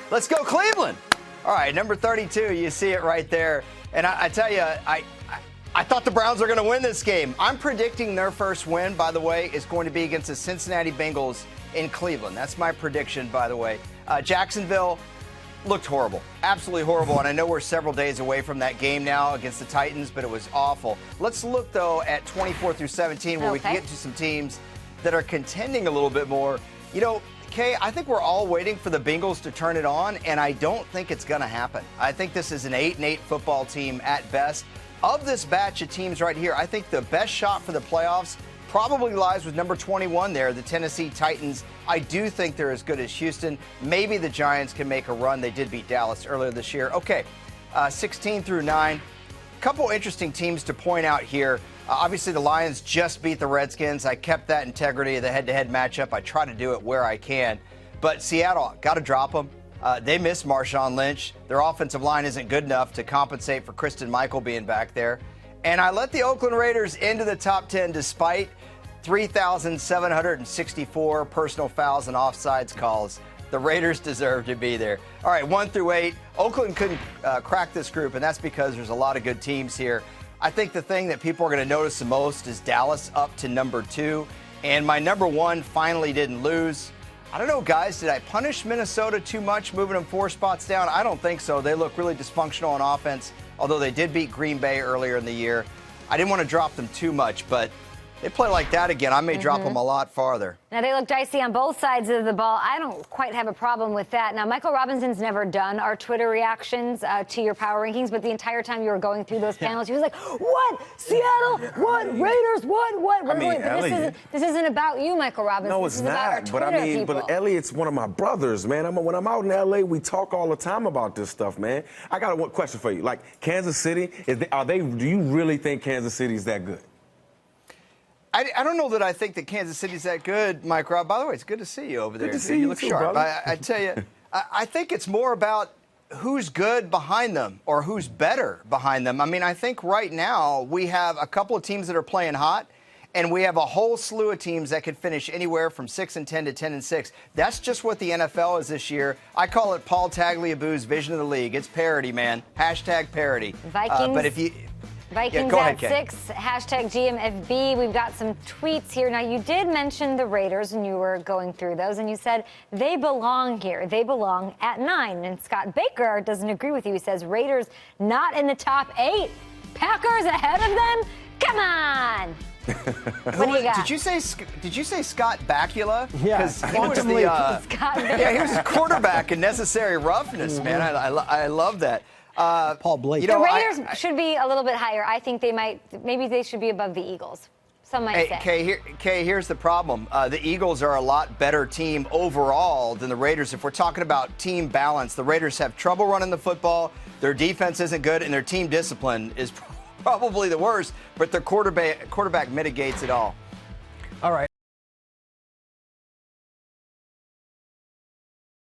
Let's go Cleveland. All right, number 32, you see it right there. And I tell you, I thought the Browns were going to win this game. I'm predicting their first win, by the way, is going to be against the Cincinnati Bengals in Cleveland. That's my prediction, by the way. Jacksonville looked horrible, absolutely horrible. And I know we're several days away from that game now against the Titans, but it was awful. Let's look, though, at 24 through 17, where we can get to some teams that are contending a little bit more. You know, Kay, I think we're all waiting for the Bengals to turn it on, and I don't think it's going to happen. I think this is an 8-8 football team at best. Of this batch of teams right here, I think the best shot for the playoffs probably lies with number 21 there, the Tennessee Titans. I do think they're as good as Houston. Maybe the Giants can make a run. They did beat Dallas earlier this year. Okay, 16 through 9. Couple interesting teams to point out here. Obviously, the Lions just beat the Redskins. I kept that integrity of the head-to-head matchup. I try to do it where I can. But Seattle, got to drop them. They miss Marshawn Lynch. Their offensive line isn't good enough to compensate for Kristen Michael being back there. And I let the Oakland Raiders into the top 10 despite 3,764 personal fouls and offsides calls. The Raiders deserve to be there. All right, 1 through 8. Oakland couldn't crack this group, and that's because there's a lot of good teams here. I think the thing that people are going to notice the most is Dallas up to number 2. And my number 1 finally didn't lose. I don't know, guys, did I punish Minnesota too much, moving them 4 spots down? I don't think so. They look really dysfunctional on offense, although they did beat Green Bay earlier in the year. I didn't want to drop them too much, but they play like that again, I may drop them a lot farther. Now, they look dicey on both sides of the ball. I don't quite have a problem with that. Now, Michael Robinson's never done our Twitter reactions to your power rankings, but the entire time you were going through those panels, he was like, what? Seattle? What? Raiders? What? This isn't about you, Michael Robinson. No, it's not. About our Twitter people. But Elliott's one of my brothers, man. When I'm out in L.A., we talk all the time about this stuff, man. I got one question for you. Like, Kansas City, do you really think Kansas City is that good? I don't know that I think that Kansas City's that good, Mike Rob. By the way, it's good to see you over there. Good to see you look too, sharp. brother. I tell you, I think it's more about who's good behind them or who's better behind them. I mean, I think right now we have a couple of teams that are playing hot, and we have a whole slew of teams that could finish anywhere from 6-10 to 10-6. That's just what the NFL is this year. I call it Paul Tagliabue's vision of the league. It's parity, man. Hashtag parity. Vikings. But if you... Vikings at 6, hashtag GMFB. We've got some tweets here. Now, you did mention the Raiders, and you were going through those, and you said they belong here. They belong at 9. And Scott Baker doesn't agree with you. He says Raiders not in the top 8. Packers ahead of them? Come on. What do you got? Did you say Scott Bakula? Yeah, he was the he was the quarterback in Necessary Roughness, man. I love that. Paul Blake. The Raiders should be a little bit higher. I think maybe they should be above the Eagles. Some might say. Kay, here's the problem. The Eagles are a lot better team overall than the Raiders. If we're talking about team balance, the Raiders have trouble running the football. Their defense isn't good, and their team discipline is probably the worst. But their quarterback mitigates it all. All right.